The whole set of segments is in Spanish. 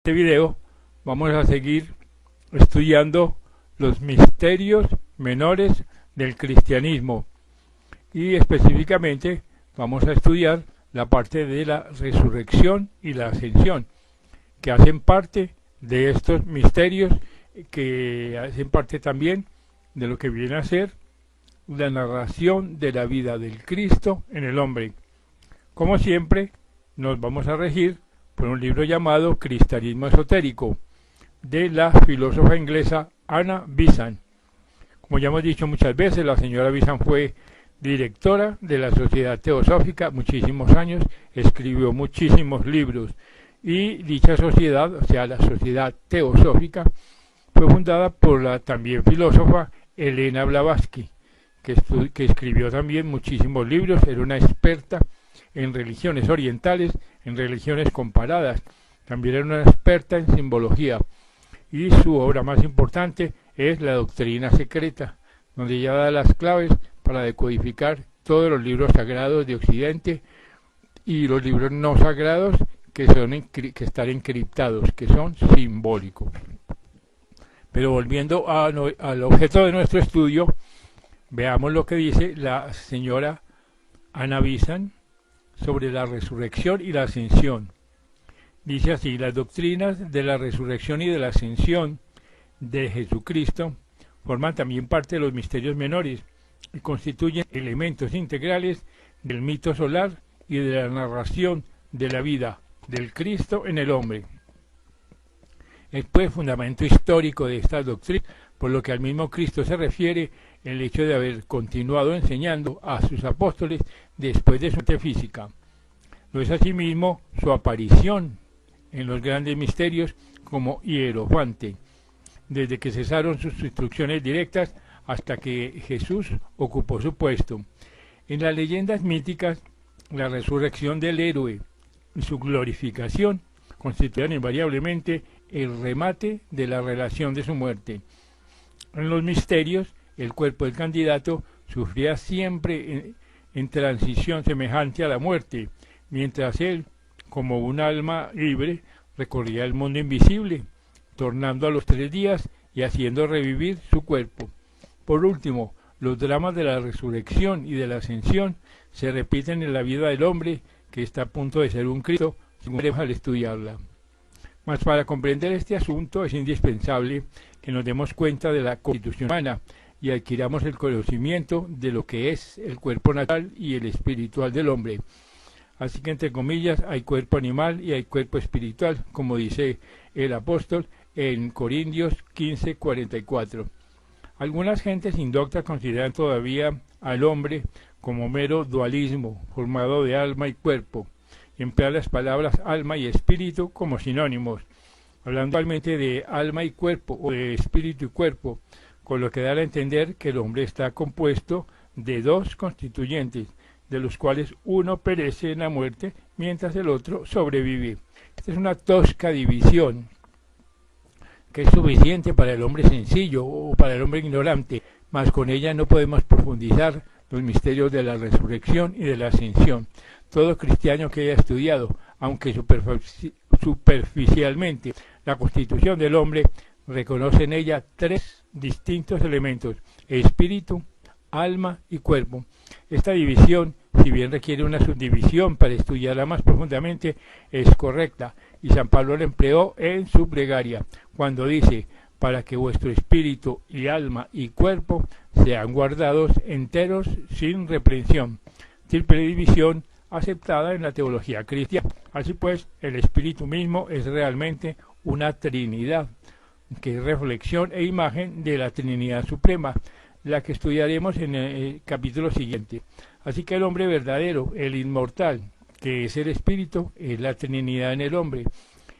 este video vamos a seguir estudiando los misterios menores del cristianismo y específicamente vamos a estudiar la parte de la resurrección y la ascensión, que hacen parte de estos misterios, que hacen parte también de lo que viene a ser la narración de la vida del Cristo en el hombre. Como siempre, nos vamos a regir por un libro llamado Cristianismo Esotérico, de la filósofa inglesa Anna Besant. Como ya hemos dicho muchas veces, la señora Besant fue directora de la Sociedad Teosófica muchísimos años, escribió muchísimos libros, y dicha sociedad, o sea, la Sociedad Teosófica, fue fundada por la también filósofa Helena Blavatsky, que escribió también muchísimos libros. Era una experta en religiones orientales, en religiones comparadas, también era una experta en simbología, y su obra más importante es La Doctrina Secreta, donde ella da las claves para decodificar todos los libros sagrados de Occidente y los libros no sagrados que están encriptados, que son simbólicos. Pero volviendo al objeto de nuestro estudio, veamos lo que dice la señora Anna Besant sobre la resurrección y la ascensión. Dice así: las doctrinas de la resurrección y de la ascensión de Jesucristo forman también parte de los misterios menores y constituyen elementos integrales del mito solar y de la narración de la vida del Cristo en el hombre. Es pues fundamento histórico de estas doctrinas, por lo que al mismo Cristo se refiere el hecho de haber continuado enseñando a sus apóstoles después de su muerte física. Lo es asimismo su aparición en los grandes misterios como hierofante, desde que cesaron sus instrucciones directas hasta que Jesús ocupó su puesto. En las leyendas míticas, la resurrección del héroe y su glorificación constituían invariablemente el remate de la relación de su muerte. En los misterios, el cuerpo del candidato sufría siempre en transición semejante a la muerte, mientras él, como un alma libre, recorría el mundo invisible, tornando a los 3 días y haciendo revivir su cuerpo. Por último, los dramas de la resurrección y de la ascensión se repiten en la vida del hombre que está a punto de ser un Cristo, según veremos al estudiarla. Mas para comprender este asunto es indispensable que nos demos cuenta de la constitución humana y adquiramos el conocimiento de lo que es el cuerpo natural y el espiritual del hombre. Así que, entre comillas, hay cuerpo animal y hay cuerpo espiritual, como dice el apóstol en Corintios 15:44. Algunas gentes indoctas consideran todavía al hombre como mero dualismo, formado de alma y cuerpo, y emplean las palabras alma y espíritu como sinónimos, hablando actualmente de alma y cuerpo o de espíritu y cuerpo, con lo que da a entender que el hombre está compuesto de 2 constituyentes, de los cuales uno perece en la muerte, mientras el otro sobrevive. Esta es una tosca división que es suficiente para el hombre sencillo o para el hombre ignorante, mas con ella no podemos profundizar los misterios de la resurrección y de la ascensión. Todo cristiano que haya estudiado, aunque superficialmente, la constitución del hombre, reconoce en ella 3 distintos elementos: espíritu, alma y cuerpo. Esta división, si bien requiere una subdivisión para estudiarla más profundamente, es correcta, y San Pablo la empleó en su plegaria, cuando dice: para que vuestro espíritu y alma y cuerpo sean guardados enteros sin reprensión. Triple división aceptada en la teología cristiana. Así pues, el espíritu mismo es realmente una Trinidad, que es reflexión e imagen de la Trinidad Suprema, la que estudiaremos en el capítulo siguiente. Así que el hombre verdadero, el inmortal, que es el espíritu, es la Trinidad en el hombre,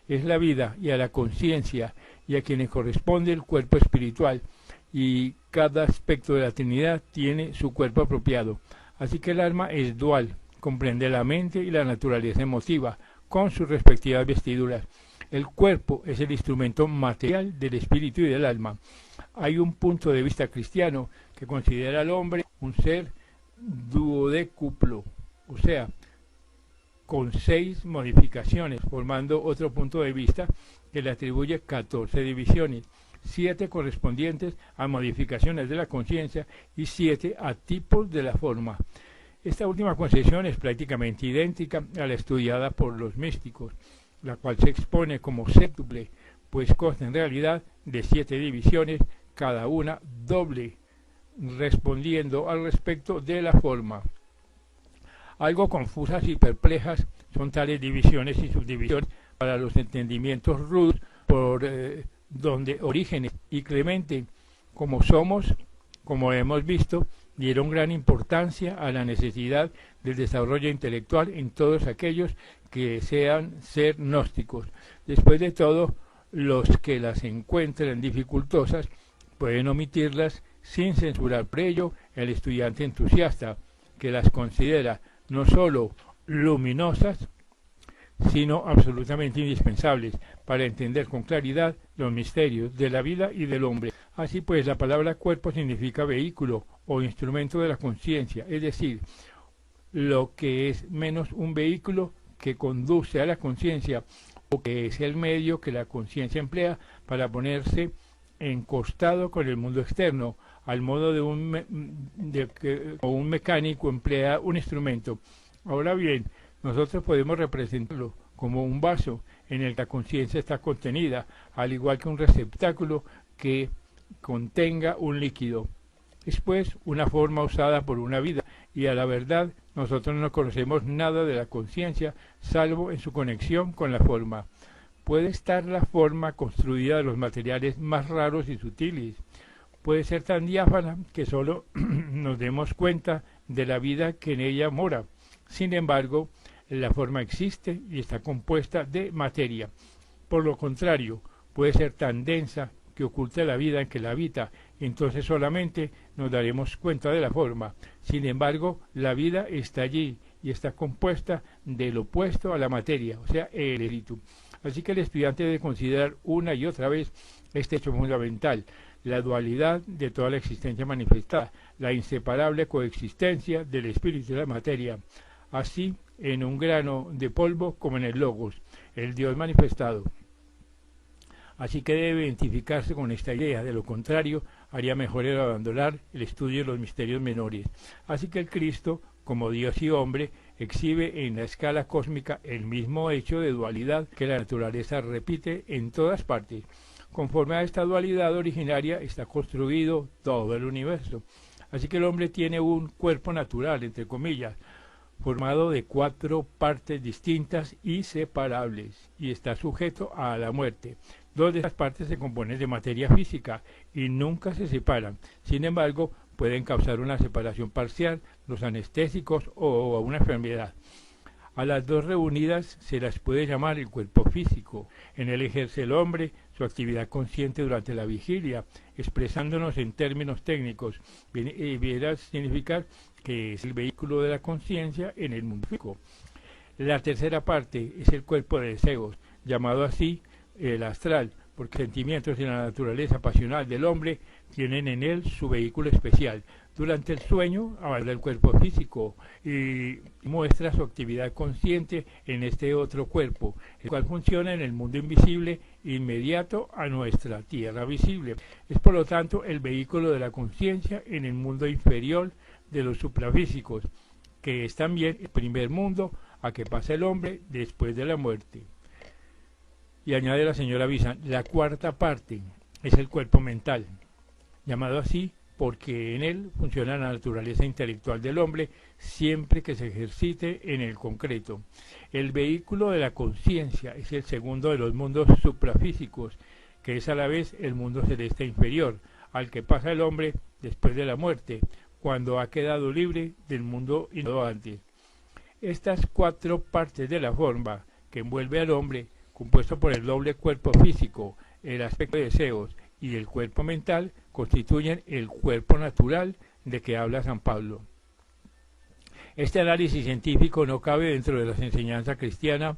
es la vida y a la conciencia, y a quienes corresponde el cuerpo espiritual, y cada aspecto de la Trinidad tiene su cuerpo apropiado. Así que el alma es dual, comprende la mente y la naturaleza emotiva, con sus respectivas vestiduras. El cuerpo es el instrumento material del espíritu y del alma. Hay un punto de vista cristiano que considera al hombre un ser duodécuplo, o sea, con 6 modificaciones, formando otro punto de vista que le atribuye 14 divisiones, 7 correspondientes a modificaciones de la conciencia y 7 a tipos de la forma. Esta última concepción es prácticamente idéntica a la estudiada por los místicos, la cual se expone como séptuple, pues consta en realidad de 7 divisiones, cada una doble, respondiendo al respecto de la forma. Algo confusas y perplejas son tales divisiones y subdivisiones para los entendimientos rudos, por donde Orígenes y Clemente, como hemos visto, dieron gran importancia a la necesidad del desarrollo intelectual en todos aquellos que sean ser gnósticos. Después de todo, los que las encuentren dificultosas pueden omitirlas sin censurar por ello el estudiante entusiasta, que las considera no sólo luminosas, sino absolutamente indispensables para entender con claridad los misterios de la vida y del hombre. Así pues, la palabra cuerpo significa vehículo o instrumento de la conciencia, es decir, lo que es menos un vehículo que conduce a la conciencia, o que es el medio que la conciencia emplea para ponerse en costado con el mundo externo, al modo de un mecánico emplea un instrumento. Ahora bien, nosotros podemos representarlo como un vaso en el que la conciencia está contenida, al igual que un receptáculo que contenga un líquido. Es pues una forma usada por una vida, y a la verdad nosotros no conocemos nada de la conciencia, salvo en su conexión con la forma. Puede estar la forma construida de los materiales más raros y sutiles. Puede ser tan diáfana que solo nos demos cuenta de la vida que en ella mora. Sin embargo, la forma existe y está compuesta de materia. Por lo contrario, puede ser tan densa que oculta la vida en que la habita, entonces solamente nos daremos cuenta de la forma. Sin embargo, la vida está allí y está compuesta del opuesto a la materia, o sea, el espíritu. Así que el estudiante debe considerar una y otra vez este hecho fundamental, la dualidad de toda la existencia manifestada, la inseparable coexistencia del espíritu y la materia, así en un grano de polvo como en el logos, el Dios manifestado. Así que debe identificarse con esta idea, de lo contrario haría mejor el abandonar el estudio de los misterios menores. Así que el Cristo, como Dios y hombre, exhibe en la escala cósmica el mismo hecho de dualidad que la naturaleza repite en todas partes. Conforme a esta dualidad originaria está construido todo el universo. Así que el hombre tiene un cuerpo natural, entre comillas, formado de 4 partes distintas y separables, y está sujeto a la muerte. 2 de estas partes se componen de materia física y nunca se separan. Sin embargo, pueden causar una separación parcial, los anestésicos o una enfermedad. A las 2 reunidas se las puede llamar el cuerpo físico. En él ejerce el hombre su actividad consciente durante la vigilia, expresándonos en términos técnicos. Viene a significar que es el vehículo de la conciencia en el mundo físico. La tercera parte es el cuerpo de deseos, llamado así el astral, porque sentimientos y la naturaleza pasional del hombre tienen en él su vehículo especial. Durante el sueño abandona el cuerpo físico y muestra su actividad consciente en este otro cuerpo, el cual funciona en el mundo invisible inmediato a nuestra tierra visible. Es por lo tanto el vehículo de la conciencia en el mundo inferior de los suprafísicos, que es también el primer mundo a que pasa el hombre después de la muerte. Y añade la señora Visan, la cuarta parte es el cuerpo mental, llamado así porque en él funciona la naturaleza intelectual del hombre siempre que se ejercite en el concreto. El vehículo de la conciencia es el segundo de los mundos suprafísicos, que es a la vez el mundo celeste inferior, al que pasa el hombre después de la muerte, cuando ha quedado libre del mundo iniciado antes. Estas 4 partes de la forma que envuelve al hombre, compuesto por el doble cuerpo físico, el aspecto de deseos y el cuerpo mental, constituyen el cuerpo natural de que habla San Pablo. Este análisis científico no cabe dentro de las enseñanzas cristianas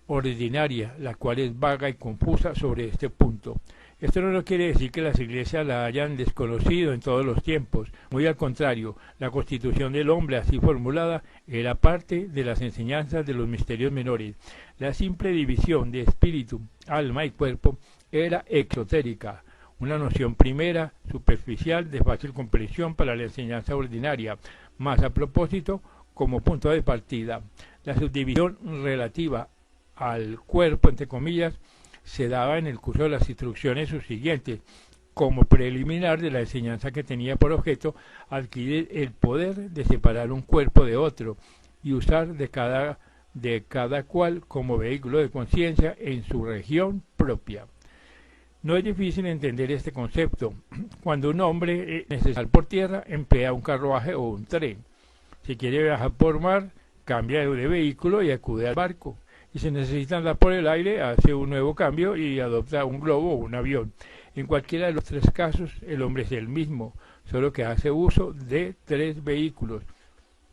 ordinaria, la cual es vaga y confusa sobre este punto. Esto no quiere decir que las iglesias la hayan desconocido en todos los tiempos, muy al contrario, la constitución del hombre así formulada era parte de las enseñanzas de los misterios menores. La simple división de espíritu, alma y cuerpo era exotérica, una noción primera, superficial, de fácil comprensión para la enseñanza ordinaria, más a propósito como punto de partida. La subdivisión relativa al cuerpo, entre comillas, se daba en el curso de las instrucciones subsiguientes, como preliminar de la enseñanza que tenía por objeto adquirir el poder de separar un cuerpo de otro y usar de cada cual como vehículo de conciencia en su región propia. No es difícil entender este concepto. Cuando un hombre necesita por tierra, emplea un carruaje o un tren. Si quiere viajar por mar, cambia de vehículo y acude al barco. Y si necesita andar por el aire, hace un nuevo cambio y adopta un globo o un avión. En cualquiera de los tres casos, el hombre es el mismo, solo que hace uso de tres vehículos,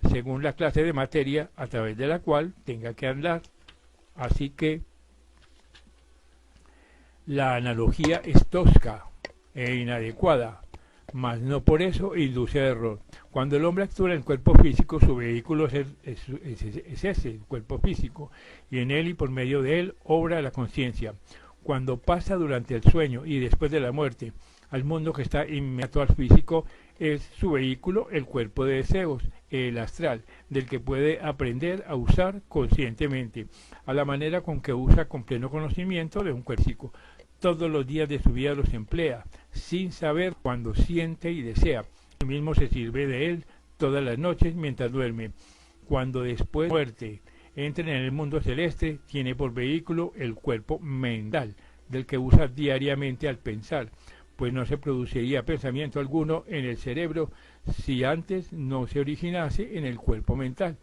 según la clase de materia a través de la cual tenga que andar. Así que la analogía es tosca e inadecuada, mas no por eso induce a error. Cuando el hombre actúa en el cuerpo físico, su vehículo es ese, el cuerpo físico, y en él y por medio de él obra la conciencia. Cuando pasa durante el sueño y después de la muerte al mundo que está inmediato al físico, es su vehículo el cuerpo de deseos, el astral, del que puede aprender a usar conscientemente, a la manera con que usa con pleno conocimiento de un cuerpo físico. Todos los días de su vida los emplea, sin saber cuándo siente y desea. Él mismo se sirve de él todas las noches mientras duerme. Cuando después de muerte entre en el mundo celeste, tiene por vehículo el cuerpo mental, del que usa diariamente al pensar, pues no se produciría pensamiento alguno en el cerebro si antes no se originase en el cuerpo mental.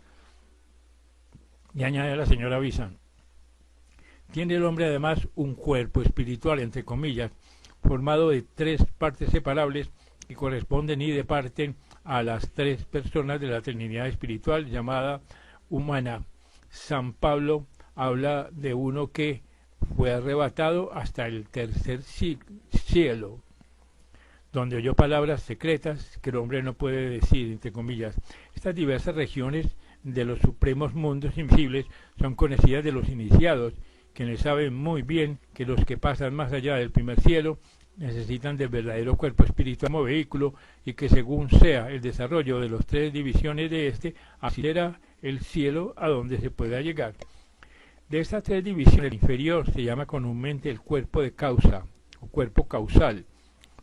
Y añade la señora Visan. Tiene el hombre además un cuerpo espiritual, entre comillas, formado de tres partes separables que corresponden y departen a las tres personas de la Trinidad espiritual llamada humana. San Pablo habla de uno que fue arrebatado hasta el tercer cielo, donde oyó palabras secretas que el hombre no puede decir, entre comillas. Estas diversas regiones de los supremos mundos invisibles son conocidas de los iniciados, quienes saben muy bien que los que pasan más allá del primer cielo necesitan del verdadero cuerpo espiritual como vehículo y que según sea el desarrollo de las tres divisiones de este, así será el cielo a donde se pueda llegar. De estas tres divisiones, el inferior se llama comúnmente el cuerpo de causa o cuerpo causal,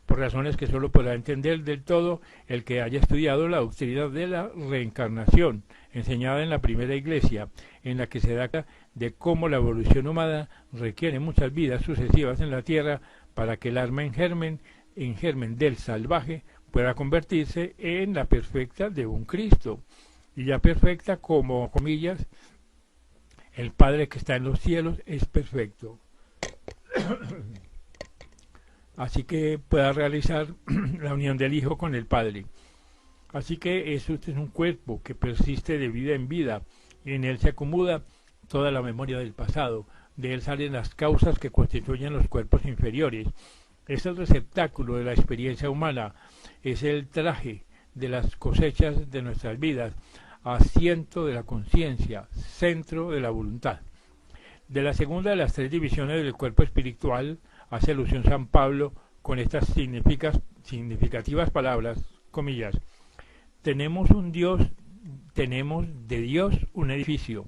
por razones que solo podrá entender del todo el que haya estudiado la doctrina de la reencarnación, enseñada en la primera iglesia, en la que se da de cómo la evolución humana requiere muchas vidas sucesivas en la tierra para que el alma en germen del salvaje pueda convertirse en la perfecta de un Cristo, y ya perfecta como, comillas, el Padre que está en los cielos es perfecto. Así que pueda realizar la unión del Hijo con el Padre. Así que eso es un cuerpo que persiste de vida en vida, y en él se acomoda toda la memoria del pasado, de él salen las causas que constituyen los cuerpos inferiores. Es el receptáculo de la experiencia humana, es el traje de las cosechas de nuestras vidas, asiento de la conciencia, centro de la voluntad. De la segunda de las tres divisiones del cuerpo espiritual hace alusión San Pablo con estas significativas palabras, comillas: tenemos de Dios un edificio,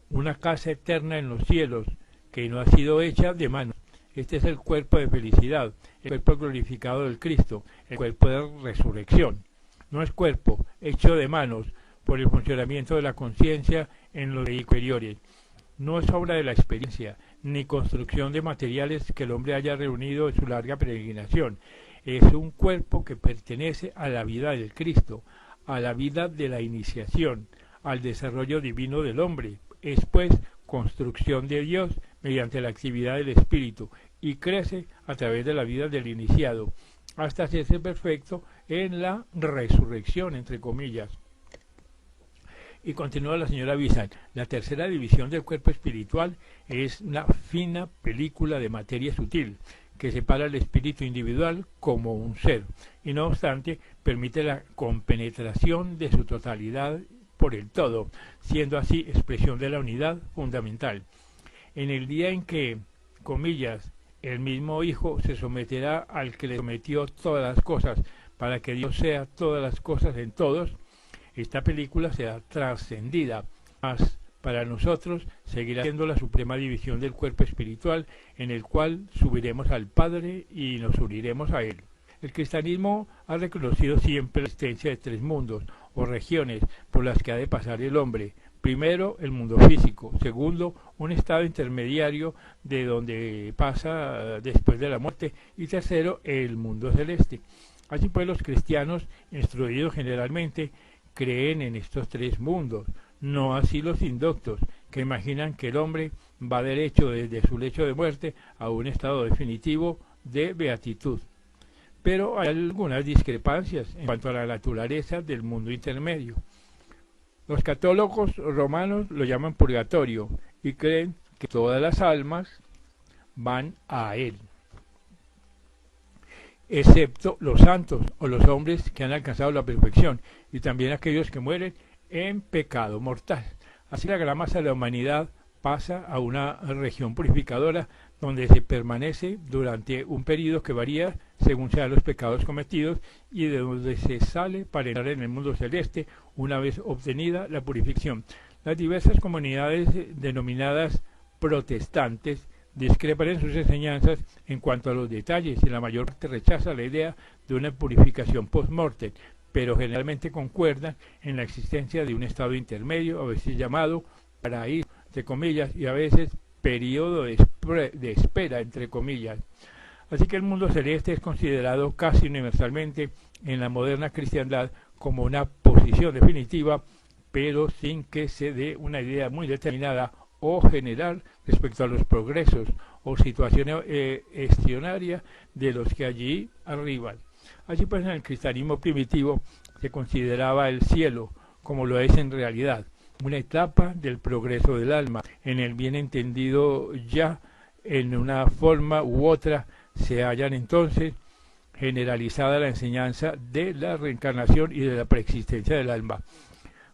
una casa eterna en los cielos, que no ha sido hecha de manos. Este es el cuerpo de felicidad, el cuerpo glorificado del Cristo, el cuerpo de resurrección. No es cuerpo hecho de manos por el funcionamiento de la conciencia en los vehículos inferiores. No es obra de la experiencia, ni construcción de materiales que el hombre haya reunido en su larga peregrinación. Es un cuerpo que pertenece a la vida del Cristo, a la vida de la iniciación, al desarrollo divino del hombre. Es pues construcción de Dios mediante la actividad del Espíritu y crece a través de la vida del iniciado, hasta hacerse perfecto en la resurrección, entre comillas. Y continúa la señora Bizan. La tercera división del cuerpo espiritual es una fina película de materia sutil que separa el espíritu individual como un ser y no obstante permite la compenetración de su totalidad por el todo, siendo así expresión de la unidad fundamental. En el día en que, comillas, el mismo Hijo se someterá al que le sometió todas las cosas para que Dios sea todas las cosas en todos, esta película será trascendida, mas para nosotros seguirá siendo la suprema división del cuerpo espiritual en el cual subiremos al Padre y nos uniremos a Él. El cristianismo ha reconocido siempre la existencia de tres mundos o regiones por las que ha de pasar el hombre. Primero, el mundo físico. Segundo, un estado intermediario de donde pasa después de la muerte. Y tercero, el mundo celeste. Así pues, los cristianos, instruidos generalmente, creen en estos tres mundos, no así los indoctos, que imaginan que el hombre va derecho desde su lecho de muerte a un estado definitivo de beatitud. Pero hay algunas discrepancias en cuanto a la naturaleza del mundo intermedio. Los católogos romanos lo llaman purgatorio y creen que todas las almas van a él, excepto los santos o los hombres que han alcanzado la perfección y también aquellos que mueren en pecado mortal. Así la gran masa de la humanidad pasa a una región purificadora donde se permanece durante un periodo que varía según sean los pecados cometidos y de donde se sale para entrar en el mundo celeste una vez obtenida la purificación. Las diversas comunidades denominadas protestantes discrepan en sus enseñanzas en cuanto a los detalles y la mayor parte rechaza la idea de una purificación post-mortem, pero generalmente concuerdan en la existencia de un estado intermedio, a veces llamado paraíso, entre comillas, y a veces periodo de espera, entre comillas. Así que el mundo celeste es considerado casi universalmente en la moderna cristiandad como una posición definitiva, pero sin que se dé una idea muy determinada o general respecto a los progresos o situaciones escenarias de los que allí arriban. Así pues, en el cristianismo primitivo se consideraba el cielo, como lo es en realidad, una etapa del progreso del alma. En el bien entendido ya, en una forma u otra, se hallan entonces generalizada la enseñanza de la reencarnación y de la preexistencia del alma.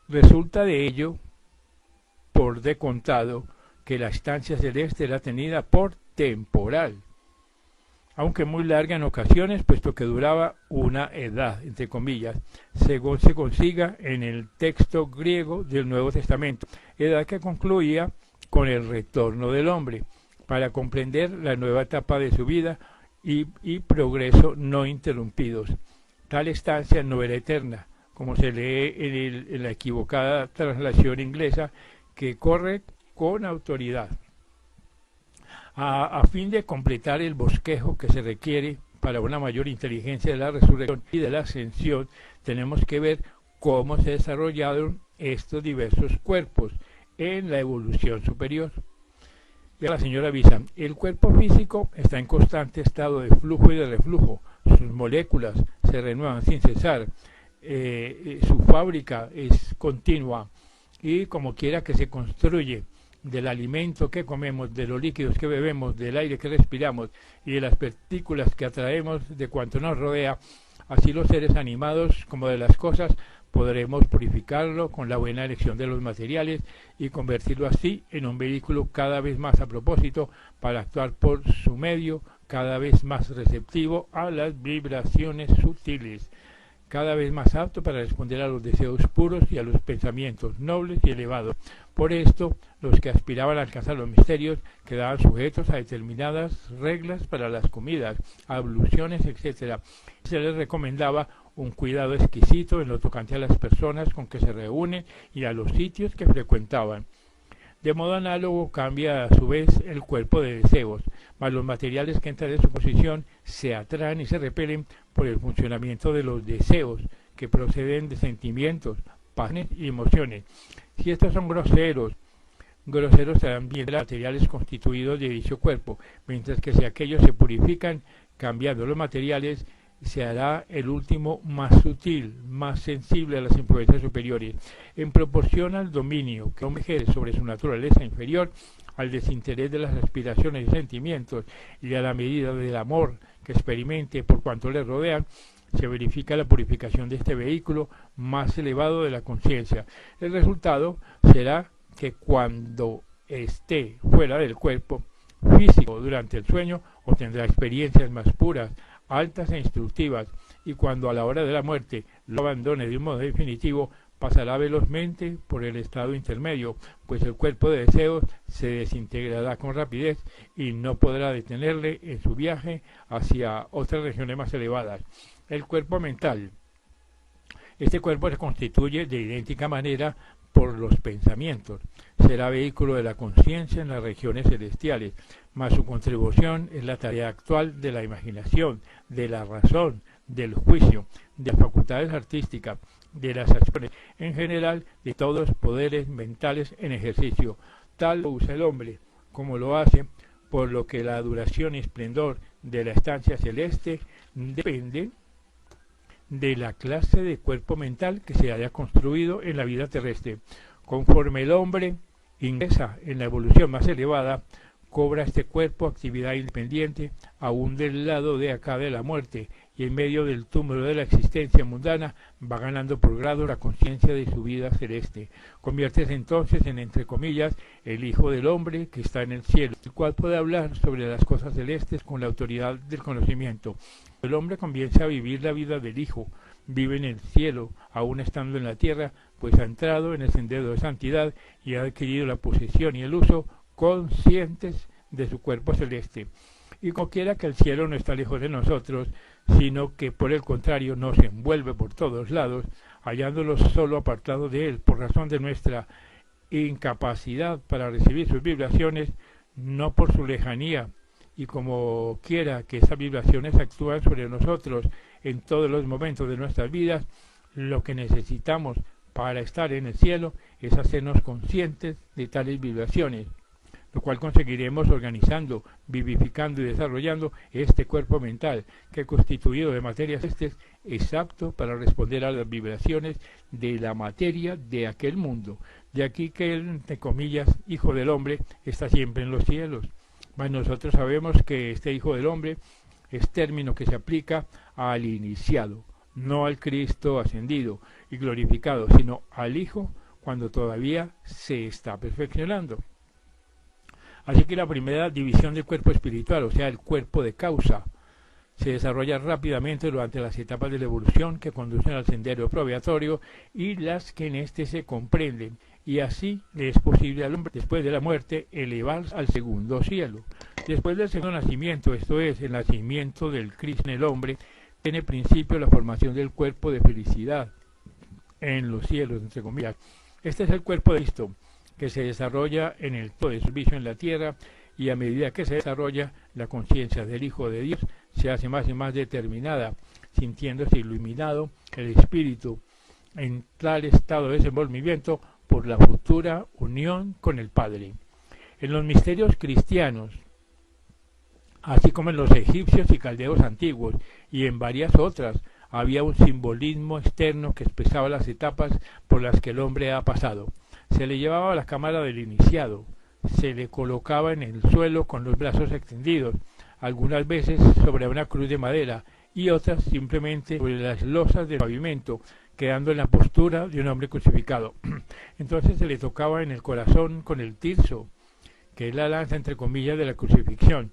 Resulta de ello, por de contado, que la estancia celeste era tenida por temporal, aunque muy larga en ocasiones, puesto que duraba una edad, entre comillas, según se consiga en el texto griego del Nuevo Testamento, edad que concluía con el retorno del hombre, para comprender la nueva etapa de su vida y progreso no interrumpidos. Tal estancia no era eterna, como se lee en la equivocada traslación inglesa, que corre con autoridad. A fin de completar el bosquejo que se requiere para una mayor inteligencia de la resurrección y de la ascensión, tenemos que ver cómo se desarrollaron estos diversos cuerpos en la evolución superior. Y a la señora Bizan, el cuerpo físico está en constante estado de flujo y de reflujo, sus moléculas se renuevan sin cesar, su fábrica es continua y como quiera que se construye del alimento que comemos, de los líquidos que bebemos, del aire que respiramos y de las partículas que atraemos de cuanto nos rodea, así los seres animados como de las cosas podremos purificarlo con la buena elección de los materiales y convertirlo así en un vehículo cada vez más a propósito para actuar por su medio, cada vez más receptivo a las vibraciones sutiles, cada vez más apto para responder a los deseos puros y a los pensamientos nobles y elevados. Por esto, los que aspiraban a alcanzar los misterios quedaban sujetos a determinadas reglas para las comidas, abluciones, etc. Se les recomendaba un cuidado exquisito en lo tocante a las personas con que se reúnen y a los sitios que frecuentaban. De modo análogo cambia a su vez el cuerpo de deseos, mas los materiales que entran en su posición se atraen y se repelen por el funcionamiento de los deseos que proceden de sentimientos, pasiones y emociones. Si estos son groseros serán bien los materiales constituidos de dicho cuerpo, mientras que si aquellos se purifican cambiando los materiales, se hará el último más sutil, más sensible a las influencias superiores, en proporción al dominio que el hombre ejerce sobre su naturaleza inferior, al desinterés de las aspiraciones y sentimientos, y a la medida del amor que experimente por cuanto le rodean, se verifica la purificación de este vehículo más elevado de la conciencia. El resultado será que cuando esté fuera del cuerpo físico durante el sueño, obtendrá experiencias más puras, altas e instructivas, y cuando a la hora de la muerte lo abandone de un modo definitivo, pasará velozmente por el estado intermedio, pues el cuerpo de deseos se desintegrará con rapidez y no podrá detenerle en su viaje hacia otras regiones más elevadas. El cuerpo mental. Este cuerpo se constituye de idéntica manera por los pensamientos. Será vehículo de la conciencia en las regiones celestiales, mas su contribución es la tarea actual de la imaginación, de la razón, del juicio, de las facultades artísticas, de las acciones, en general, de todos los poderes mentales en ejercicio. Tal lo usa el hombre, como lo hace, por lo que la duración y esplendor de la estancia celeste depende de la clase de cuerpo mental que se haya construido en la vida terrestre. Conforme el hombre ingresa en la evolución más elevada, cobra este cuerpo actividad independiente aún del lado de acá de la muerte, y en medio del túmulo de la existencia mundana va ganando por grado la conciencia de su vida celeste. Conviértese entonces en, entre comillas, el Hijo del Hombre que está en el cielo, el cual puede hablar sobre las cosas celestes con la autoridad del conocimiento. El hombre comienza a vivir la vida del Hijo, vive en el cielo, aún estando en la tierra, pues ha entrado en el sendero de santidad y ha adquirido la posesión y el uso conscientes de su cuerpo celeste. Y como quiera que el cielo no está lejos de nosotros, sino que por el contrario nos envuelve por todos lados, hallándolos solo apartados de él por razón de nuestra incapacidad para recibir sus vibraciones, no por su lejanía, y como quiera que esas vibraciones actúan sobre nosotros en todos los momentos de nuestras vidas, lo que necesitamos para estar en el cielo es hacernos conscientes de tales vibraciones, lo cual conseguiremos organizando, vivificando y desarrollando este cuerpo mental, que constituido de materias celestes es apto para responder a las vibraciones de la materia de aquel mundo. De aquí que el, entre comillas, Hijo del Hombre está siempre en los cielos. Mas nosotros sabemos que este Hijo del Hombre es término que se aplica al iniciado, no al Cristo ascendido y glorificado, sino al Hijo cuando todavía se está perfeccionando. Así que la primera división del cuerpo espiritual, o sea, el cuerpo de causa, se desarrolla rápidamente durante las etapas de la evolución que conducen al sendero probatorio y las que en este se comprenden, y así le es posible al hombre, después de la muerte, elevarse al segundo cielo. Después del segundo nacimiento, esto es, el nacimiento del Cristo en el hombre, tiene principio la formación del cuerpo de felicidad en los cielos, entre comillas. Este es el cuerpo de Cristo, que se desarrolla en el todo de servicio en la tierra, y a medida que se desarrolla, la conciencia del Hijo de Dios se hace más y más determinada, sintiéndose iluminado el espíritu en tal estado de desenvolvimiento por la futura unión con el Padre. En los misterios cristianos, así como en los egipcios y caldeos antiguos, y en varias otras, había un simbolismo externo que expresaba las etapas por las que el hombre ha pasado. Se le llevaba a la cámara del iniciado, se le colocaba en el suelo con los brazos extendidos, algunas veces sobre una cruz de madera y otras simplemente sobre las losas del pavimento, quedando en la postura de un hombre crucificado. Entonces se le tocaba en el corazón con el tirso, que es la lanza entre comillas de la crucifixión,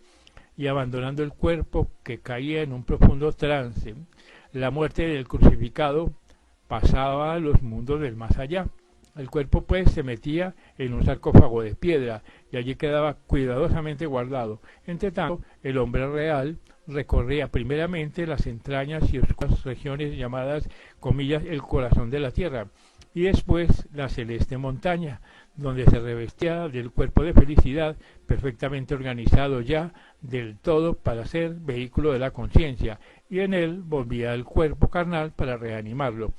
y abandonando el cuerpo que caía en un profundo trance, la muerte del crucificado pasaba a los mundos del más allá. El cuerpo pues se metía en un sarcófago de piedra y allí quedaba cuidadosamente guardado. Entre tanto, el hombre real recorría primeramente las entrañas y oscuras regiones llamadas, comillas, el corazón de la tierra, y después la celeste montaña, donde se revestía del cuerpo de felicidad perfectamente organizado ya del todo para ser vehículo de la conciencia, y en él volvía al cuerpo carnal para reanimarlo.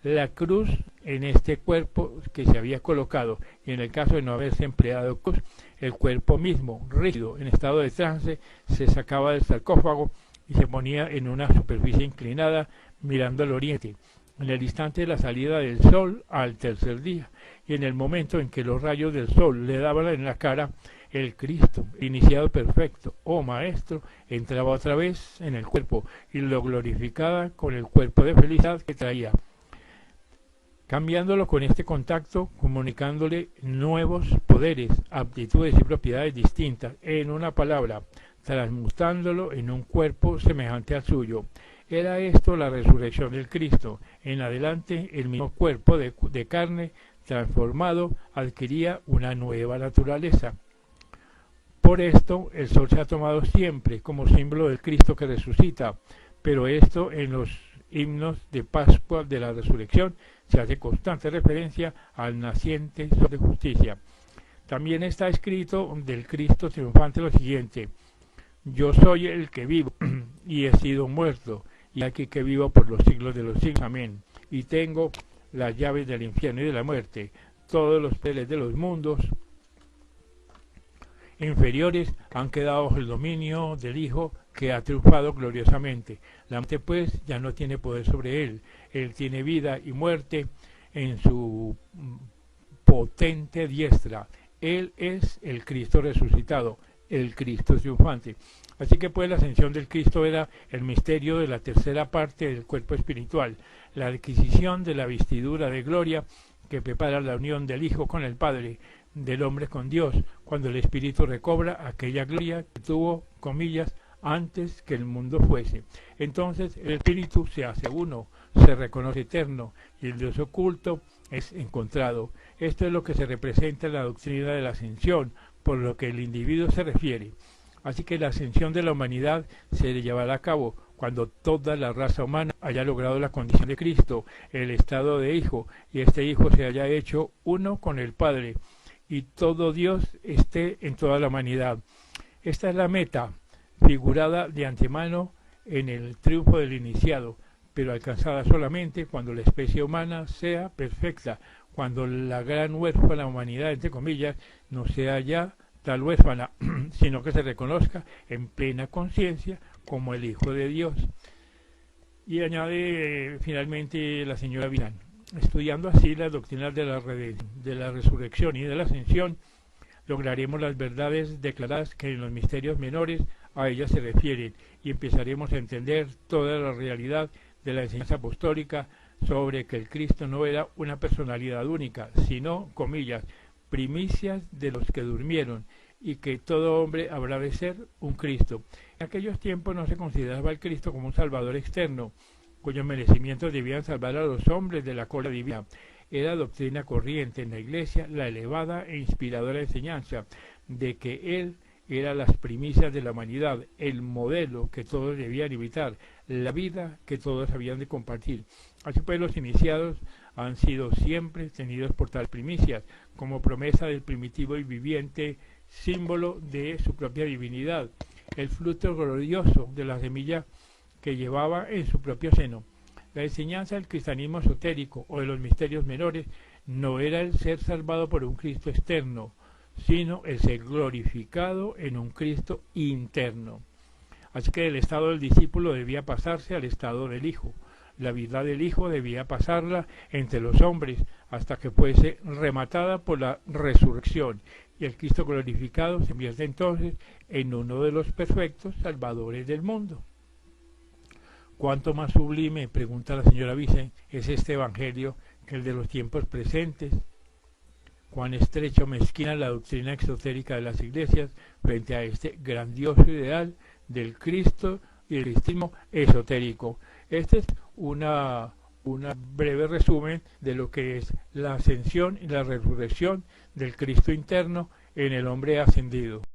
La cruz en este cuerpo que se había colocado, y en el caso de no haberse empleado cruz, el cuerpo mismo, rígido, en estado de trance, se sacaba del sarcófago y se ponía en una superficie inclinada mirando al oriente, en el instante de la salida del sol al tercer día, y en el momento en que los rayos del sol le daban en la cara, el Cristo, iniciado perfecto, Maestro, entraba otra vez en el cuerpo y lo glorificaba con el cuerpo de felicidad que traía, cambiándolo con este contacto, comunicándole nuevos poderes, aptitudes y propiedades distintas, en una palabra, transmutándolo en un cuerpo semejante al suyo. Era esto la resurrección del Cristo. En adelante, el mismo cuerpo de carne transformado adquiría una nueva naturaleza. Por esto, el sol se ha tomado siempre como símbolo del Cristo que resucita, pero esto en los himnos de Pascua de la Resurrección se hace constante referencia al naciente sol de justicia. También está escrito del Cristo triunfante lo siguiente: yo soy el que vivo y he sido muerto, y aquí que vivo por los siglos de los siglos. Amén. Y tengo las llaves del infierno y de la muerte. Todos los poderes de los mundos inferiores han quedado bajo el dominio del Hijo, que ha triunfado gloriosamente. La muerte pues ya no tiene poder sobre él. Él tiene vida y muerte en su potente diestra. Él es el Cristo resucitado, el Cristo triunfante. Así que pues la ascensión del Cristo era el misterio de la tercera parte del cuerpo espiritual, la adquisición de la vestidura de gloria que prepara la unión del Hijo con el Padre, del hombre con Dios, cuando el Espíritu recobra aquella gloria que tuvo, comillas, antes que el mundo fuese. Entonces el Espíritu se hace uno, se reconoce eterno, y el Dios oculto es encontrado. Esto es lo que se representa en la doctrina de la ascensión, por lo que el individuo se refiere. Así que la ascensión de la humanidad se llevará a cabo cuando toda la raza humana haya logrado la condición de Cristo, el estado de Hijo, y este Hijo se haya hecho uno con el Padre, y todo Dios esté en toda la humanidad. Esta es la meta, figurada de antemano en el triunfo del iniciado, pero alcanzada solamente cuando la especie humana sea perfecta, cuando la gran huérfana humanidad, entre comillas, no sea ya tal huérfana, sino que se reconozca en plena conciencia como el Hijo de Dios. Y añade finalmente la señora Vinán: estudiando así las doctrinas de la resurrección y de la ascensión, lograremos las verdades declaradas que en los misterios menores a ellas se refieren, y empezaremos a entender toda la realidad de la enseñanza apostólica sobre que el Cristo no era una personalidad única, sino, comillas, primicias de los que durmieron, y que todo hombre habrá de ser un Cristo. En aquellos tiempos no se consideraba al Cristo como un Salvador externo, cuyos merecimientos debían salvar a los hombres de la cólera divina. Era doctrina corriente en la Iglesia la elevada e inspiradora enseñanza de que Él era las primicias de la humanidad, el modelo que todos debían imitar, la vida que todos habían de compartir. Así pues, los iniciados han sido siempre tenidos por tal primicias, como promesa del primitivo y viviente símbolo de su propia divinidad, el fruto glorioso de la semilla que llevaba en su propio seno. La enseñanza del cristianismo esotérico o de los misterios menores no era el ser salvado por un Cristo externo, sino el ser glorificado en un Cristo interno. Así que el estado del discípulo debía pasarse al estado del Hijo. La vida del Hijo debía pasarla entre los hombres hasta que fuese rematada por la resurrección, y el Cristo glorificado se convierte entonces en uno de los perfectos salvadores del mundo. ¿Cuánto más sublime, pregunta la señora Vicen, es este evangelio que el de los tiempos presentes? Cuán estrecho mezquina la doctrina exotérica de las iglesias frente a este grandioso ideal del Cristo y el cristianismo esotérico. Este es un breve resumen de lo que es la ascensión y la resurrección del Cristo interno en el hombre ascendido.